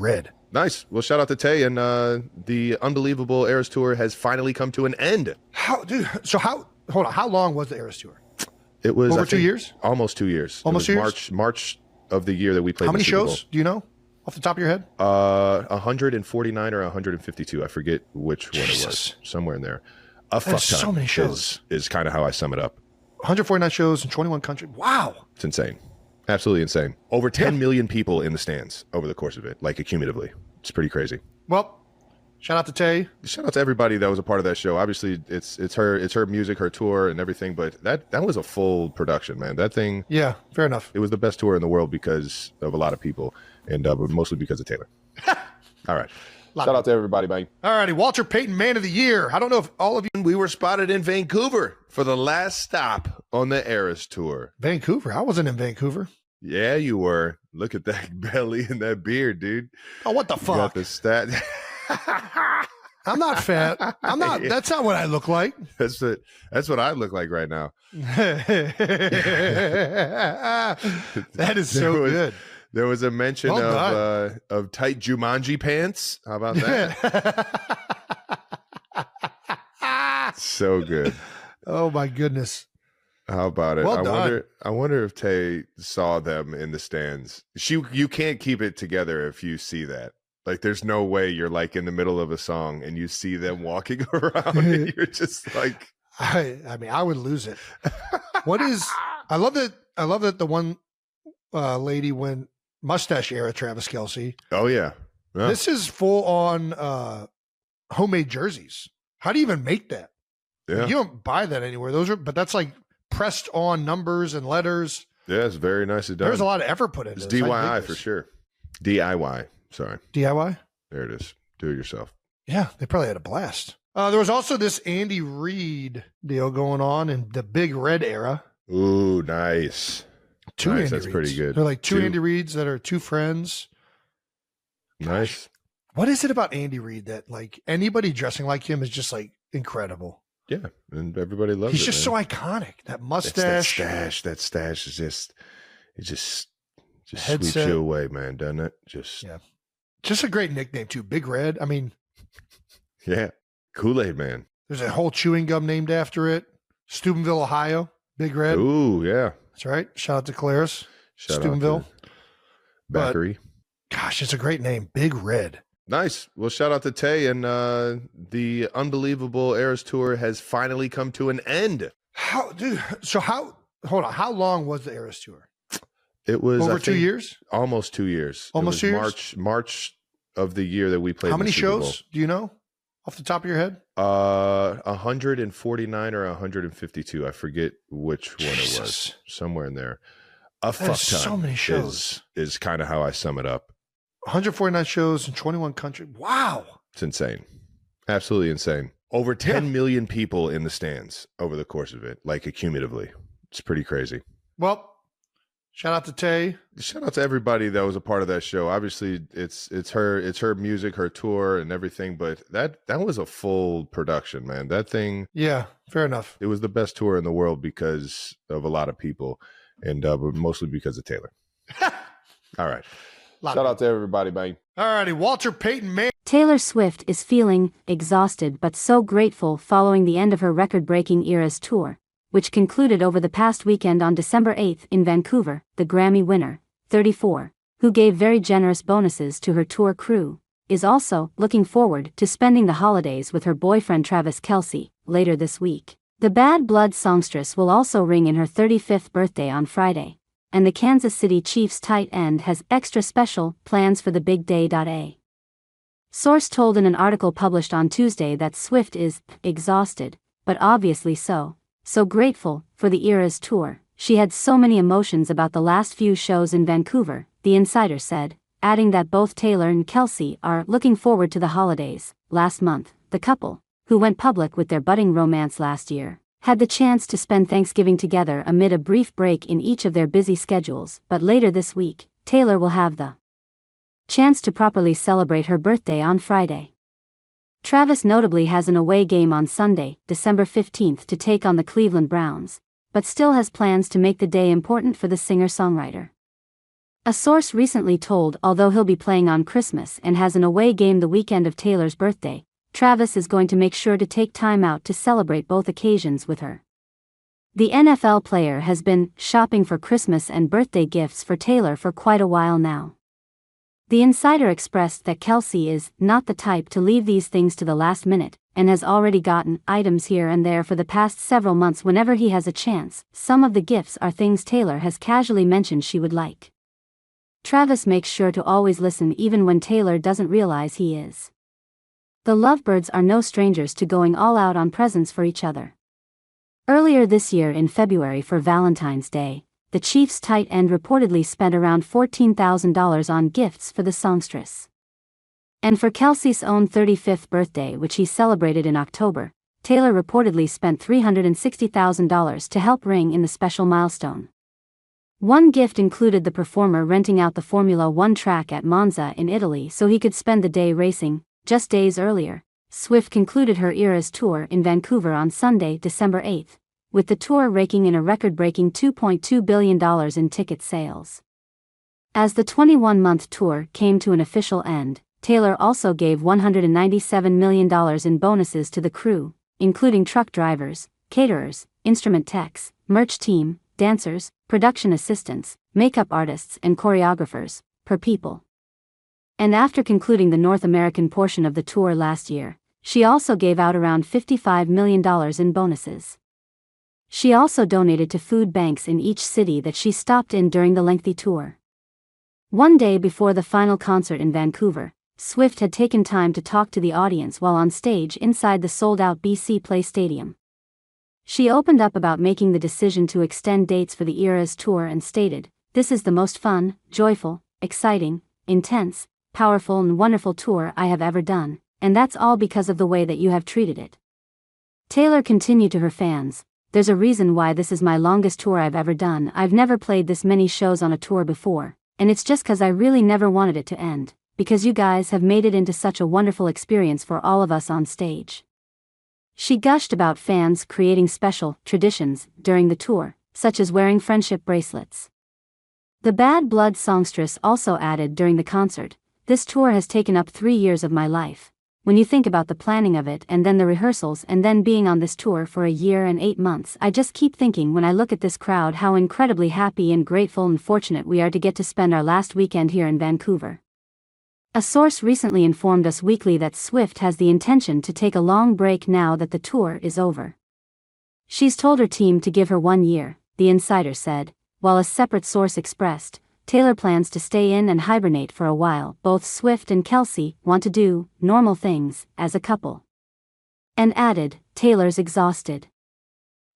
Red. Nice. Well, shout out to Tay, and the unbelievable Eras Tour has finally come to an end. Hold on, how long was the Eras Tour? It was over 2 years? Almost 2 years. Almost 2 years? March of the year that we played. How many the Super shows Bowl. do you know off the top of your head? 149 or 152. I forget which one it was. Somewhere in there. A fuck ton. So many shows. Is kind of how I sum it up. 149 shows in 21 countries. Wow. It's insane. Absolutely insane. Over 10 million people in the stands over the course of it, like accumulatively. It's pretty crazy. Well, shout out to Tay. Shout out to everybody that was a part of that show. Obviously, it's her music, her tour, and everything. But that was a full production, man. That thing. Yeah, fair enough. It was the best tour in the world because of a lot of people, and but mostly because of Taylor. All right. Shout out to everybody, man. All righty, Walter Payton, Man of the Year. I don't know if all of you. We were spotted in Vancouver for the last stop on the Eras Tour. Vancouver? I wasn't in Vancouver. Yeah, you were. Look at that belly and that beard, dude. Oh, what the fuck? You got the stat. I'm not fat. I'm not. That's not what I look like. That's what I look like right now. That is so good. There was a mention of tight Jumanji pants. How about that? So good. Oh my goodness. How about it? Well done. I wonder if Tay saw them in the stands. You can't keep it together if you see that. Like, there's no way you're like in the middle of a song and you see them walking around and you're just like, I mean, I would lose it. I love that the one lady went mustache era Travis Kelce. Oh yeah. This is full on homemade jerseys. How do you even make that? Yeah. You don't buy that anywhere. But that's like pressed on numbers and letters. Yeah, it's very nicely done. There's a lot of effort put into this. It's DIY for sure. DIY. Sorry. DIY? There it is. Do it yourself. Yeah, they probably had a blast. There was also this Andy Reid deal going on in the Big Red era. Ooh, nice. Two nice. Andy That's Reids. pretty good. They're like two Andy Reids that are two friends. Nice. What is it about Andy Reid that like anybody dressing like him is just like incredible? Yeah, and everybody loves it. He's just so iconic. That mustache. That stash is just sweeps headset. you away, man, doesn't it? Just a great nickname too. Big Red. I mean, yeah. Kool-Aid Man. there's a whole chewing gum named after it. Steubenville, Ohio. Big Red. Ooh, yeah. That's right. Shout out to Claris. Shout Steubenville. out to Bakery. Gosh, it's a great name. Big Red. Nice. Well, shout out to Tay, and the unbelievable Eras Tour has finally come to an end. Hold on. How long was the Eras Tour? It was over 2 years? Almost 2 years. Almost 2 years? March of the year that we played. How many the Super Bowl. shows do you know off the top of your head? 149 or 152. I forget which one it was. Somewhere in there. A fuck ton. So many shows. Is kind of how I sum it up. 149 shows in 21 countries. Wow. It's insane. Absolutely insane. Over 10 million people in the stands over the course of it, like accumulatively. It's pretty crazy. Well, shout out to Tay. Shout out to everybody that was a part of that show. Obviously, it's her music, her tour, and everything. But that was a full production, man. That thing. Yeah, fair enough. It was the best tour in the world because of a lot of people, and but mostly because of Taylor. All right. Shout out to everybody, man. All righty, Walter Payton, man. Taylor Swift is feeling exhausted but so grateful following the end of her record-breaking Eras Tour, which concluded over the past weekend on December 8th in Vancouver. The Grammy winner, 34, who gave very generous bonuses to her tour crew, is also looking forward to spending the holidays with her boyfriend Travis Kelce later this week. The Bad Blood songstress will also ring in her 35th birthday on Friday, and the Kansas City Chiefs tight end has extra special plans for the big day. A source told in an article published on Tuesday that Swift is exhausted, but obviously so grateful for the Eras Tour. She had so many emotions about the last few shows in Vancouver, the insider said, adding that both Taylor and Kelce are looking forward to the holidays. Last month, the couple, who went public with their budding romance last year, had the chance to spend Thanksgiving together amid a brief break in each of their busy schedules. But later this week, Taylor will have the chance to properly celebrate her birthday on Friday. Travis notably has an away game on Sunday, December 15th to take on the Cleveland Browns, but still has plans to make the day important for the singer-songwriter. A source recently told although he'll be playing on Christmas and has an away game the weekend of Taylor's birthday, Travis is going to make sure to take time out to celebrate both occasions with her. The NFL player has been shopping for Christmas and birthday gifts for Taylor for quite a while now. The insider expressed that Kelce is not the type to leave these things to the last minute, and has already gotten items here and there for the past several months whenever he has a chance. Some of the gifts are things Taylor has casually mentioned she would like. Travis makes sure to always listen even when Taylor doesn't realize he is. The lovebirds are no strangers to going all out on presents for each other. Earlier this year in February for Valentine's Day, the Chiefs tight end reportedly spent around $14,000 on gifts for the songstress. And for Kelce's own 35th birthday, which he celebrated in October, Taylor reportedly spent $360,000 to help ring in the special milestone. One gift included the performer renting out the Formula One track at Monza in Italy so he could spend the day racing. Just days earlier, Swift concluded her Eras tour in Vancouver on Sunday, December 8th, with the tour raking in a record-breaking $2.2 billion in ticket sales. As the 21-month tour came to an official end, Taylor also gave $197 million in bonuses to the crew, including truck drivers, caterers, instrument techs, merch team, dancers, production assistants, makeup artists and choreographers, per people. And after concluding the North American portion of the tour last year, she also gave out around $55 million in bonuses. She also donated to food banks in each city that she stopped in during the lengthy tour. One day before the final concert in Vancouver, Swift had taken time to talk to the audience while on stage inside the sold-out BC Place Stadium. She opened up about making the decision to extend dates for the Eras tour and stated, "This is the most fun, joyful, exciting, intense, powerful and wonderful tour I have ever done, and that's all because of the way that you have treated it." Taylor continued to her fans, "There's a reason why this is my longest tour I've ever done. I've never played this many shows on a tour before, and it's just 'cause I really never wanted it to end, because you guys have made it into such a wonderful experience for all of us on stage." She gushed about fans creating special traditions during the tour, such as wearing friendship bracelets. The Bad Blood songstress also added during the concert, "This tour has taken up 3 years of my life. When you think about the planning of it and then the rehearsals and then being on this tour for a year and 8 months, I just keep thinking when I look at this crowd how incredibly happy and grateful and fortunate we are to get to spend our last weekend here in Vancouver." A source recently informed Us Weekly that Swift has the intention to take a long break now that the tour is over. She's told her team to give her 1 year, the insider said, while a separate source expressed, Taylor plans to stay in and hibernate for a while. Both Swift and Kelce want to do normal things as a couple. And added, Taylor's exhausted.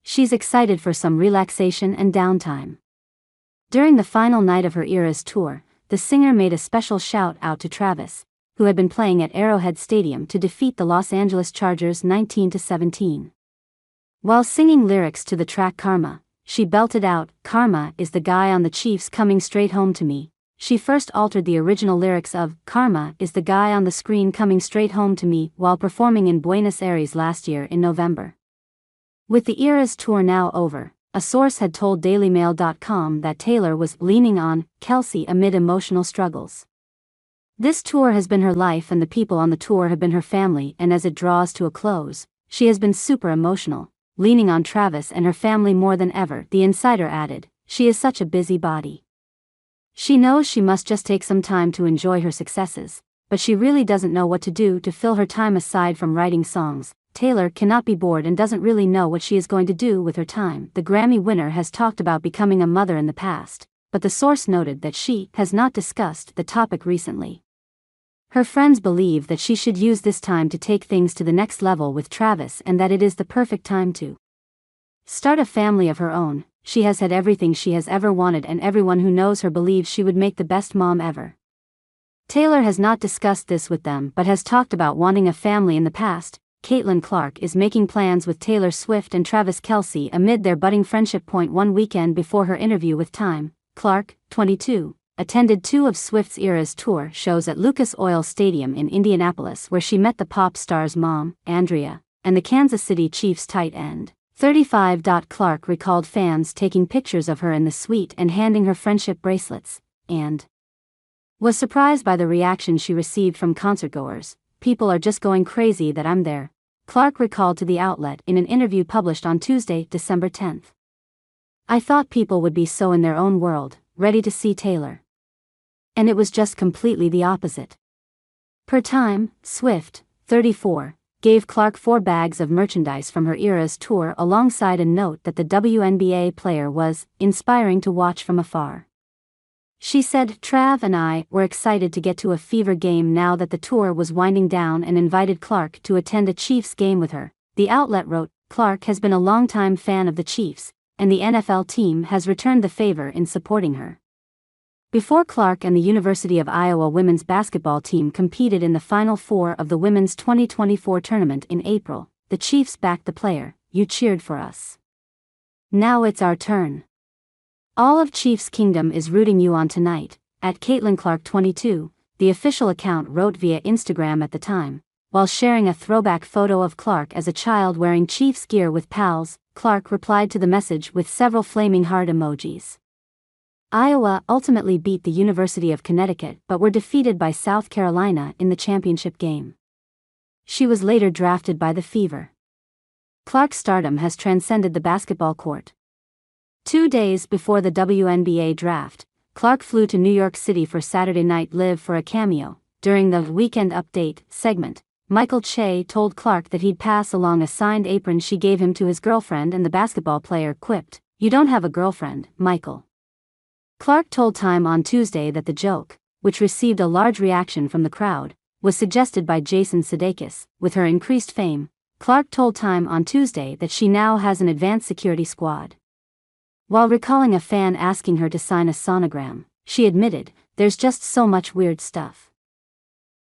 She's excited for some relaxation and downtime. During the final night of her Eras tour, the singer made a special shout-out to Travis, who had been playing at Arrowhead Stadium to defeat the Los Angeles Chargers 19-17. While singing lyrics to the track Karma, she belted out, "Karma is the guy on the Chiefs coming straight home to me." She first altered the original lyrics of "Karma is the guy on the screen coming straight home to me" while performing in Buenos Aires last year in November. With the Eras tour now over, a source had told DailyMail.com that Taylor was leaning on Kelce amid emotional struggles. "This tour has been her life and the people on the tour have been her family, and as it draws to a close, she has been super emotional, leaning on Travis and her family more than ever," the insider added. "She is such a busybody. She knows she must just take some time to enjoy her successes, but she really doesn't know what to do to fill her time aside from writing songs. Taylor cannot be bored and doesn't really know what she is going to do with her time." The Grammy winner has talked about becoming a mother in the past, but the source noted that she has not discussed the topic recently. Her friends believe that she should use this time to take things to the next level with Travis and that it is the perfect time to start a family of her own. She has had everything she has ever wanted and everyone who knows her believes she would make the best mom ever. Taylor has not discussed this with them but has talked about wanting a family in the past. Caitlin Clark is making plans with Taylor Swift and Travis Kelce amid their budding friendship. One weekend before her interview with Time, Clark, 22, attended 2 of Swift's Eras tour shows at Lucas Oil Stadium in Indianapolis where she met the pop star's mom, Andrea, and the Kansas City Chiefs tight end. 35. Clark recalled fans taking pictures of her in the suite and handing her friendship bracelets. and was surprised by the reaction she received from concertgoers. "People are just going crazy that I'm there," Clark recalled to the outlet in an interview published on Tuesday, December 10th. "I thought people would be so in their own world, ready to see Taylor. And it was just completely the opposite." Per Time, Swift, 34, gave Clark 4 bags of merchandise from her Eras tour alongside a note that the WNBA player was "inspiring to watch from afar." She said, "Trav and I were excited to get to a Fever game now that the tour was winding down and invited Clark to attend a Chiefs game with her." The outlet wrote, "Clark has been a longtime fan of the Chiefs, and the NFL team has returned the favor in supporting her." Before Clark and the University of Iowa women's basketball team competed in the Final Four of the women's 2024 tournament in April, the Chiefs backed the player. "You cheered for us. Now it's our turn. All of Chiefs Kingdom is rooting you on tonight," at Caitlin Clark 22, the official account wrote via Instagram at the time, while sharing a throwback photo of Clark as a child wearing Chiefs gear with pals. Clark replied to the message with several flaming heart emojis. Iowa ultimately beat the University of Connecticut but were defeated by South Carolina in the championship game. She was later drafted by the Fever. Clark's stardom has transcended the basketball court. 2 days before the WNBA draft, Clark flew to New York City for Saturday Night Live for a cameo. During the Weekend Update segment, Michael Che told Clark that he'd pass along a signed apron she gave him to his girlfriend, and the basketball player quipped, "You don't have a girlfriend, Michael." Clark told Time on Tuesday that the joke, which received a large reaction from the crowd, was suggested by Jason Sudeikis. With her increased fame, Clark told Time on Tuesday that she now has an advanced security squad. While recalling a fan asking her to sign a sonogram, she admitted, "There's just so much weird stuff.